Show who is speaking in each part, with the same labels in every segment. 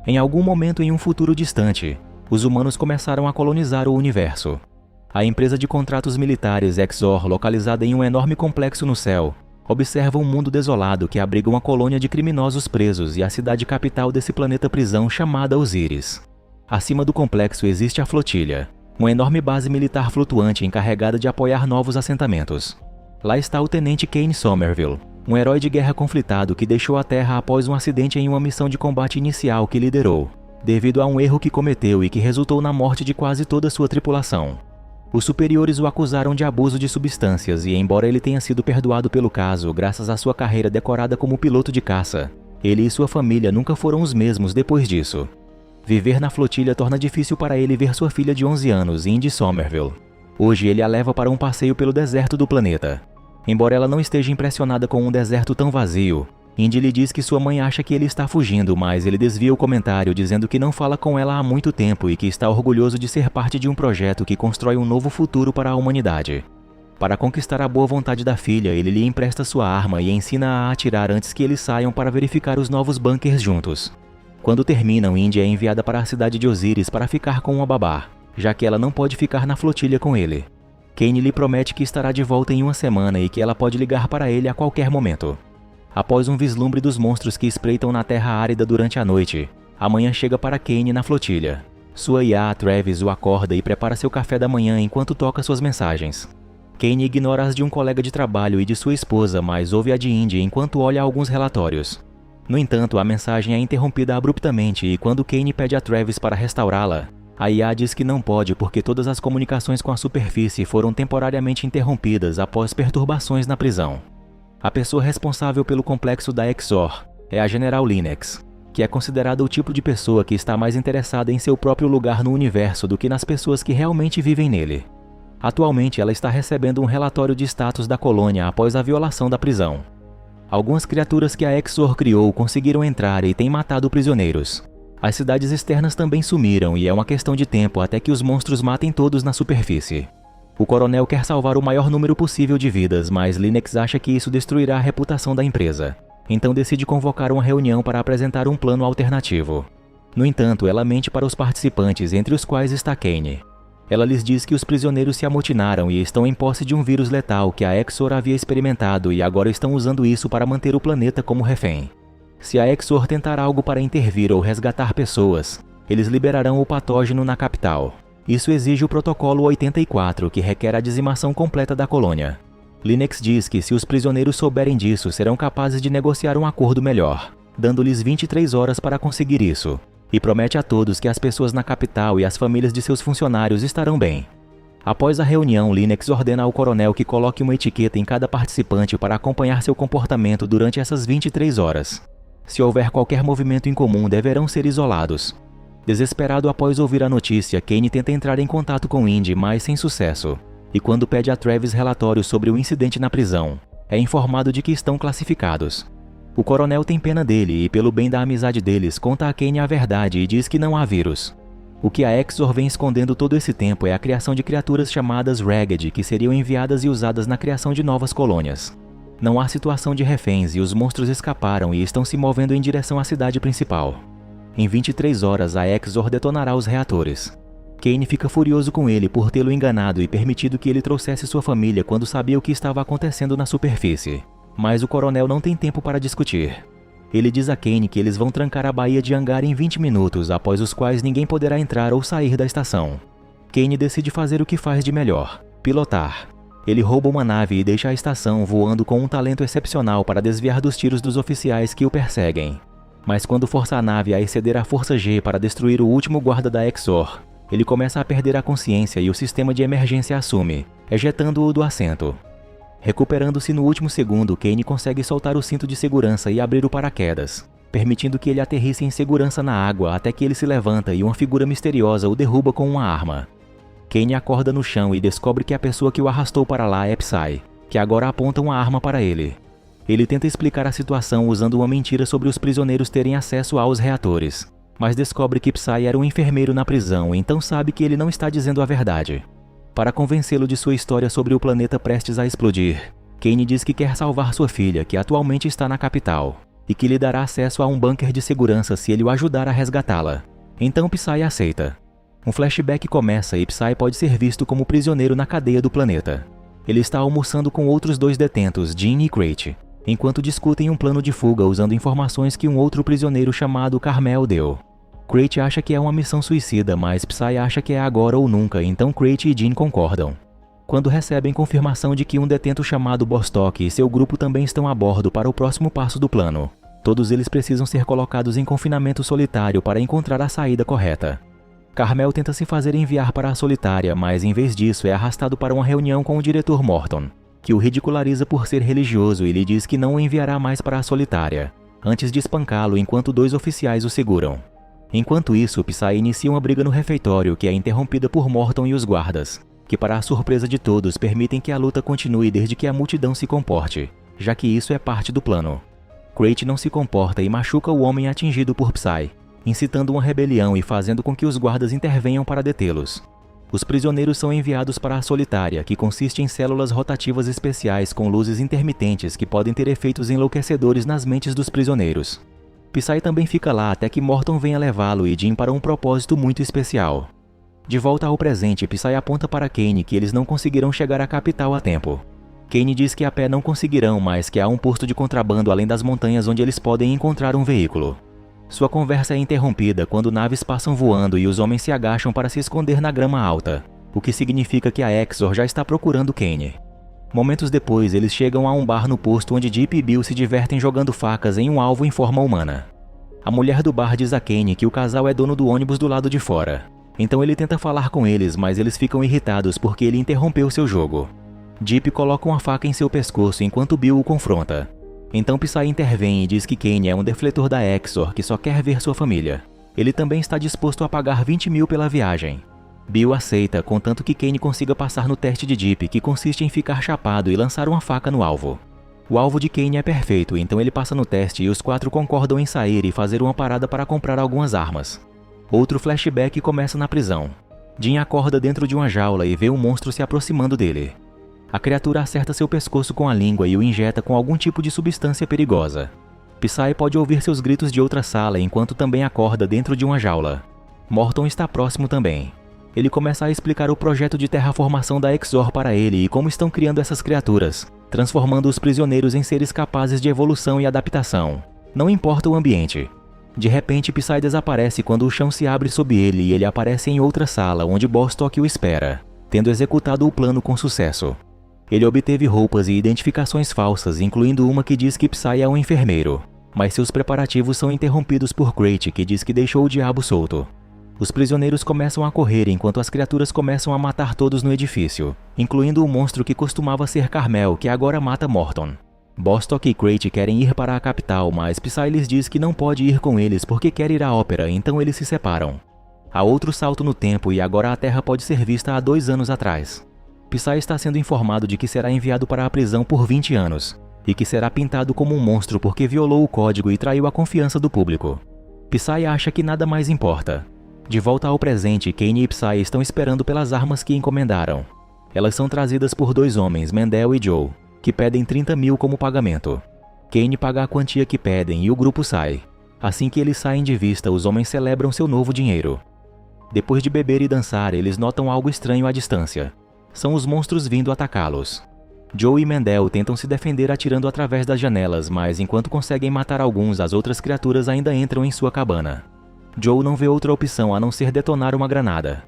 Speaker 1: Em algum momento em um futuro distante, os humanos começaram a colonizar o universo. A empresa de contratos militares Exor, localizada em um enorme complexo no céu, observa um mundo desolado que abriga uma colônia de criminosos presos e a cidade capital desse planeta prisão chamada Osíris. Acima do complexo existe a Flotilha, uma enorme base militar flutuante encarregada de apoiar novos assentamentos. Lá está o tenente Kane Somerville, um herói de guerra conflitado que deixou a Terra após um acidente em uma missão de combate inicial que liderou, devido a um erro que cometeu e que resultou na morte de quase toda sua tripulação. Os superiores o acusaram de abuso de substâncias e, embora ele tenha sido perdoado pelo caso graças à sua carreira decorada como piloto de caça, ele e sua família nunca foram os mesmos depois disso. Viver na flotilha torna difícil para ele ver sua filha de 11 anos, Indy Somerville. Hoje ele a leva para um passeio pelo deserto do planeta. Embora ela não esteja impressionada com um deserto tão vazio, Indy lhe diz que sua mãe acha que ele está fugindo, mas ele desvia o comentário dizendo que não fala com ela há muito tempo e que está orgulhoso de ser parte de um projeto que constrói um novo futuro para a humanidade. Para conquistar a boa vontade da filha, ele lhe empresta sua arma e ensina-a a atirar antes que eles saiam para verificar os novos bunkers juntos. Quando terminam, Indy é enviada para a cidade de Osíris para ficar com uma babá, já que ela não pode ficar na flotilha com ele. Kane lhe promete que estará de volta em uma semana e que ela pode ligar para ele a qualquer momento. Após um vislumbre dos monstros que espreitam na terra árida durante a noite, a manhã chega para Kane na flotilha. Sua IA, Travis, o acorda e prepara seu café da manhã enquanto toca suas mensagens. Kane ignora as de um colega de trabalho e de sua esposa, mas ouve a de Indy enquanto olha alguns relatórios. No entanto, a mensagem é interrompida abruptamente e quando Kane pede a Travis para restaurá-la, a IA diz que não pode porque todas as comunicações com a superfície foram temporariamente interrompidas após perturbações na prisão. A pessoa responsável pelo complexo da Exor é a General Linux, que é considerada o tipo de pessoa que está mais interessada em seu próprio lugar no universo do que nas pessoas que realmente vivem nele. Atualmente, ela está recebendo um relatório de status da colônia após a violação da prisão. Algumas criaturas que a Exor criou conseguiram entrar e têm matado prisioneiros. As cidades externas também sumiram e é uma questão de tempo até que os monstros matem todos na superfície. O coronel quer salvar o maior número possível de vidas, mas Linux acha que isso destruirá a reputação da empresa. Então decide convocar uma reunião para apresentar um plano alternativo. No entanto, ela mente para os participantes, entre os quais está Kane. Ela lhes diz que os prisioneiros se amotinaram e estão em posse de um vírus letal que a Exor havia experimentado e agora estão usando isso para manter o planeta como refém. Se a Exor tentar algo para intervir ou resgatar pessoas, eles liberarão o patógeno na capital. Isso exige o Protocolo 84, que requer a dizimação completa da colônia. Linux diz que se os prisioneiros souberem disso, serão capazes de negociar um acordo melhor, dando-lhes 23 horas para conseguir isso, e promete a todos que as pessoas na capital e as famílias de seus funcionários estarão bem. Após a reunião, Linux ordena ao coronel que coloque uma etiqueta em cada participante para acompanhar seu comportamento durante essas 23 horas. Se houver qualquer movimento incomum, deverão ser isolados. Desesperado após ouvir a notícia, Kane tenta entrar em contato com Indy, mas sem sucesso. E quando pede a Travis relatórios sobre o incidente na prisão, é informado de que estão classificados. O coronel tem pena dele e, pelo bem da amizade deles, conta a Kane a verdade e diz que não há vírus. O que a Exor vem escondendo todo esse tempo é a criação de criaturas chamadas Ragged, que seriam enviadas e usadas na criação de novas colônias. Não há situação de reféns e os monstros escaparam e estão se movendo em direção à cidade principal. Em 23 horas, a Exor detonará os reatores. Kane fica furioso com ele por tê-lo enganado e permitido que ele trouxesse sua família quando sabia o que estava acontecendo na superfície. Mas o coronel não tem tempo para discutir. Ele diz a Kane que eles vão trancar a Baía de Hangar em 20 minutos, após os quais ninguém poderá entrar ou sair da estação. Kane decide fazer o que faz de melhor: pilotar. Ele rouba uma nave e deixa a estação voando com um talento excepcional para desviar dos tiros dos oficiais que o perseguem. Mas quando força a nave a exceder a força G para destruir o último guarda da Exor, ele começa a perder a consciência e o sistema de emergência assume, ejetando-o do assento. Recuperando-se no último segundo, Kane consegue soltar o cinto de segurança e abrir o paraquedas, permitindo que ele aterrisse em segurança na água até que ele se levanta e uma figura misteriosa o derruba com uma arma. Kane acorda no chão e descobre que a pessoa que o arrastou para lá é Psy, que agora aponta uma arma para ele. Ele tenta explicar a situação usando uma mentira sobre os prisioneiros terem acesso aos reatores, mas descobre que Psy era um enfermeiro na prisão, então sabe que ele não está dizendo a verdade. Para convencê-lo de sua história sobre o planeta prestes a explodir, Kane diz que quer salvar sua filha, que atualmente está na capital. e que lhe dará acesso a um bunker de segurança se ele o ajudar a resgatá-la. Então Psy aceita. Um flashback começa e Psy pode ser visto como prisioneiro na cadeia do planeta. Ele está almoçando com outros 2 detentos, Jean e Crate, enquanto discutem um plano de fuga usando informações que um outro prisioneiro chamado Carmel deu. Crate acha que é uma missão suicida, mas Psy acha que é agora ou nunca, então Crate e Jean concordam. Quando recebem confirmação de que um detento chamado Bostock e seu grupo também estão a bordo para o próximo passo do plano, todos eles precisam ser colocados em confinamento solitário para encontrar a saída correta. Carmel tenta se fazer enviar para a solitária, mas em vez disso é arrastado para uma reunião com o diretor Morton, que o ridiculariza por ser religioso e lhe diz que não o enviará mais para a solitária, antes de espancá-lo enquanto 2 oficiais o seguram. Enquanto isso, Psy inicia uma briga no refeitório que é interrompida por Morton e os guardas, que para a surpresa de todos permitem que a luta continue desde que a multidão se comporte, já que isso é parte do plano. Crate não se comporta e machuca o homem atingido por Psy, incitando uma rebelião e fazendo com que os guardas intervenham para detê-los. Os prisioneiros são enviados para a solitária, que consiste em células rotativas especiais com luzes intermitentes que podem ter efeitos enlouquecedores nas mentes dos prisioneiros. Psy também fica lá até que Morton venha levá-lo e Jean para um propósito muito especial. De volta ao presente, Psy aponta para Kane que eles não conseguirão chegar à capital a tempo. Kane diz que a pé não conseguirão, mas que há um posto de contrabando além das montanhas onde eles podem encontrar um veículo. Sua conversa é interrompida quando naves passam voando e os homens se agacham para se esconder na grama alta, o que significa que a Exor já está procurando Kane. Momentos depois, eles chegam a um bar no posto onde Deep e Bill se divertem jogando facas em um alvo em forma humana. A mulher do bar diz a Kane que o casal é dono do ônibus do lado de fora. Então ele tenta falar com eles, mas eles ficam irritados porque ele interrompeu seu jogo. Deep coloca uma faca em seu pescoço enquanto Bill o confronta. Então Psy intervém e diz que Kane é um defletor da Exor que só quer ver sua família. Ele também está disposto a pagar 20 mil pela viagem. Bill aceita, contanto que Kane consiga passar no teste de Deep, que consiste em ficar chapado e lançar uma faca no alvo. O alvo de Kane é perfeito, então ele passa no teste e os 4 concordam em sair e fazer uma parada para comprar algumas armas. Outro flashback começa na prisão. Jean acorda dentro de uma jaula e vê um monstro se aproximando dele. A criatura acerta seu pescoço com a língua e o injeta com algum tipo de substância perigosa. Psy pode ouvir seus gritos de outra sala enquanto também acorda dentro de uma jaula. Morton está próximo também. Ele começa a explicar o projeto de terraformação da Exor para ele e como estão criando essas criaturas, transformando os prisioneiros em seres capazes de evolução e adaptação. Não importa o ambiente. De repente, Psy desaparece quando o chão se abre sob ele e ele aparece em outra sala onde Bostock o espera, tendo executado o plano com sucesso. Ele obteve roupas e identificações falsas, incluindo uma que diz que Psy é um enfermeiro, mas seus preparativos são interrompidos por Crate, que diz que deixou o diabo solto. Os prisioneiros começam a correr enquanto as criaturas começam a matar todos no edifício, incluindo o monstro que costumava ser Carmel, que agora mata Morton. Bostock e Crate querem ir para a capital, mas Psy lhes diz que não pode ir com eles porque quer ir à ópera, então eles se separam. Há outro salto no tempo e agora a Terra pode ser vista há 2 anos atrás. Psy está sendo informado de que será enviado para a prisão por 20 anos, e que será pintado como um monstro porque violou o código e traiu a confiança do público. Psy acha que nada mais importa. De volta ao presente, Kane e Psy estão esperando pelas armas que encomendaram. Elas são trazidas por 2 homens, Mendel e Joe, que pedem 30 mil como pagamento. Kane paga a quantia que pedem e o grupo sai. Assim que eles saem de vista, os homens celebram seu novo dinheiro. Depois de beber e dançar, eles notam algo estranho à distância. São os monstros vindo atacá-los. Joe e Mendel tentam se defender atirando através das janelas, mas enquanto conseguem matar alguns, as outras criaturas ainda entram em sua cabana. Joe não vê outra opção a não ser detonar uma granada.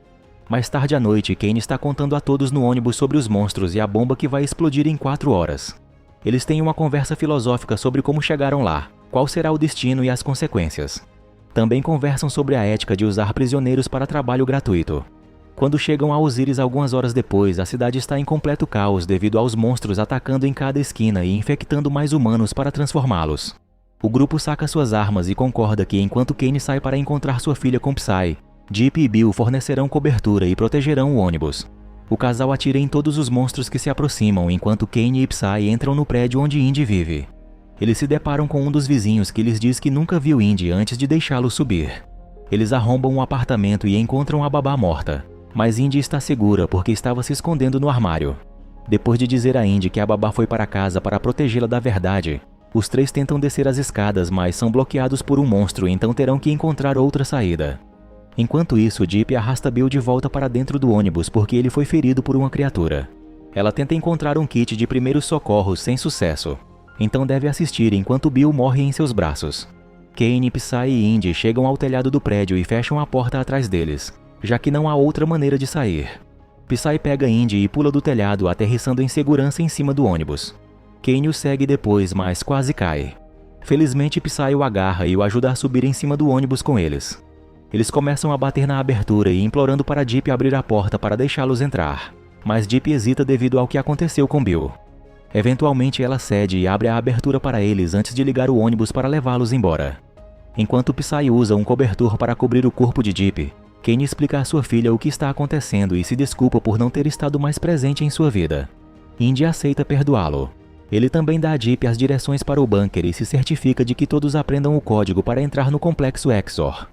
Speaker 1: Mais tarde à noite, Kane está contando a todos no ônibus sobre os monstros e a bomba que vai explodir em 4 horas. Eles têm uma conversa filosófica sobre como chegaram lá, qual será o destino e as consequências. Também conversam sobre a ética de usar prisioneiros para trabalho gratuito. Quando chegam a Osiris algumas horas depois, a cidade está em completo caos devido aos monstros atacando em cada esquina e infectando mais humanos para transformá-los. O grupo saca suas armas e concorda que enquanto Kane sai para encontrar sua filha com Psy, Deep e Bill fornecerão cobertura e protegerão o ônibus. O casal atira em todos os monstros que se aproximam enquanto Kane e Psy entram no prédio onde Indy vive. Eles se deparam com um dos vizinhos que lhes diz que nunca viu Indy antes de deixá-lo subir. Eles arrombam um apartamento e encontram a babá morta. Mas Indy está segura porque estava se escondendo no armário. Depois de dizer a Indy que a babá foi para casa para protegê-la da verdade, Os três tentam descer as escadas, mas são bloqueados por um monstro, então terão que encontrar outra saída. Enquanto isso, Deep arrasta Bill de volta para dentro do ônibus porque ele foi ferido por uma criatura. Ela tenta encontrar um kit de primeiros socorros sem sucesso, então deve assistir enquanto Bill morre em seus braços. Kane, Psy e Indy chegam ao telhado do prédio e fecham a porta atrás deles, já que não há outra maneira de sair. Psy pega Indy e pula do telhado, aterrissando em segurança em cima do ônibus. Kane o segue depois, mas quase cai. Felizmente, Psy o agarra e o ajuda a subir em cima do ônibus com eles. Eles começam a bater na abertura e implorando para Deep abrir a porta para deixá-los entrar, mas Deep hesita devido ao que aconteceu com Bill. Eventualmente ela cede e abre a abertura para eles antes de ligar o ônibus para levá-los embora. Enquanto Psy usa um cobertor para cobrir o corpo de Deep, Kane explica à sua filha o que está acontecendo e se desculpa por não ter estado mais presente em sua vida. Indy aceita perdoá-lo. Ele também dá a Deep as direções para o bunker e se certifica de que todos aprendam o código para entrar no complexo Exor.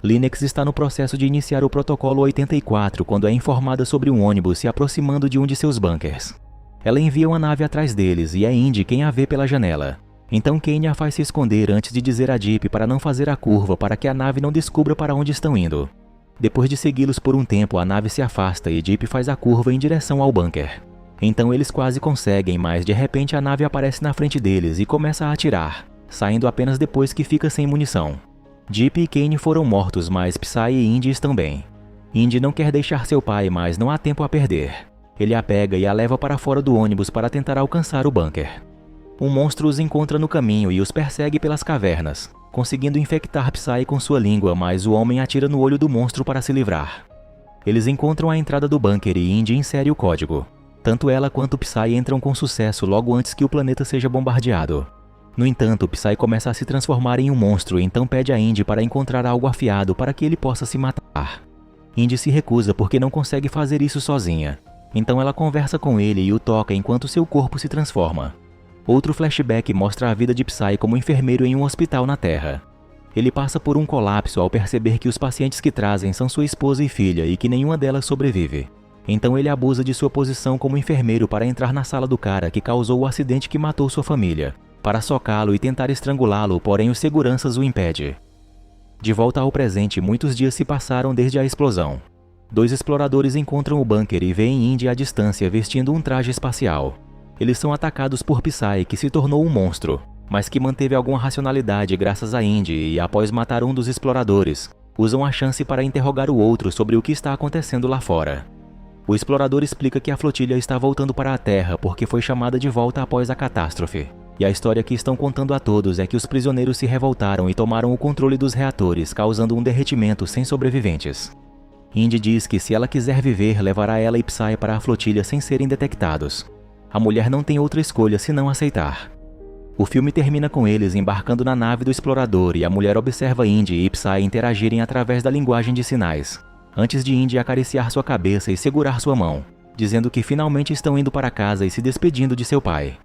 Speaker 1: Linux está no processo de iniciar o protocolo 84 quando é informada sobre um ônibus se aproximando de um de seus bunkers. Ela envia uma nave atrás deles e é Indy quem a vê pela janela. Então Kane a faz se esconder antes de dizer a Deep para não fazer a curva para que a nave não descubra para onde estão indo. Depois de segui-los por um tempo, a nave se afasta e Deep faz a curva em direção ao bunker. Então eles quase conseguem, mas de repente a nave aparece na frente deles e começa a atirar, saindo apenas depois que fica sem munição. Deep e Kane foram mortos, mas Psy e Indy estão bem. Indy não quer deixar seu pai, mas não há tempo a perder. Ele a pega e a leva para fora do ônibus para tentar alcançar o bunker. Um monstro os encontra no caminho e os persegue pelas cavernas, conseguindo infectar Psy com sua língua, mas o homem atira no olho do monstro para se livrar. Eles encontram a entrada do bunker e Indy insere o código. Tanto ela quanto Psy entram com sucesso logo antes que o planeta seja bombardeado. No entanto, Psy começa a se transformar em um monstro, então pede a Indy para encontrar algo afiado para que ele possa se matar. Indy se recusa porque não consegue fazer isso sozinha. Então ela conversa com ele e o toca enquanto seu corpo se transforma. Outro flashback mostra a vida de Psy como enfermeiro em um hospital na Terra. Ele passa por um colapso ao perceber que os pacientes que trazem são sua esposa e filha e que nenhuma delas sobrevive. Então ele abusa de sua posição como enfermeiro para entrar na sala do cara que causou o acidente que matou sua família, para socá-lo e tentar estrangulá-lo, porém os seguranças o impedem. De volta ao presente, muitos dias se passaram desde a explosão. 2 exploradores encontram o bunker e veem Indy à distância vestindo um traje espacial. Eles são atacados por Psy, que se tornou um monstro, mas que manteve alguma racionalidade graças a Indy e, após matar um dos exploradores, usam a chance para interrogar o outro sobre o que está acontecendo lá fora. O explorador explica que a flotilha está voltando para a Terra porque foi chamada de volta após a catástrofe. E a história que estão contando a todos é que os prisioneiros se revoltaram e tomaram o controle dos reatores, causando um derretimento sem sobreviventes. Indy diz que se ela quiser viver, levará ela e Psy para a flotilha sem serem detectados. A mulher não tem outra escolha senão aceitar. O filme termina com eles embarcando na nave do explorador e a mulher observa Indy e Psy interagirem através da linguagem de sinais, antes de Indy acariciar sua cabeça e segurar sua mão, dizendo que finalmente estão indo para casa e se despedindo de seu pai.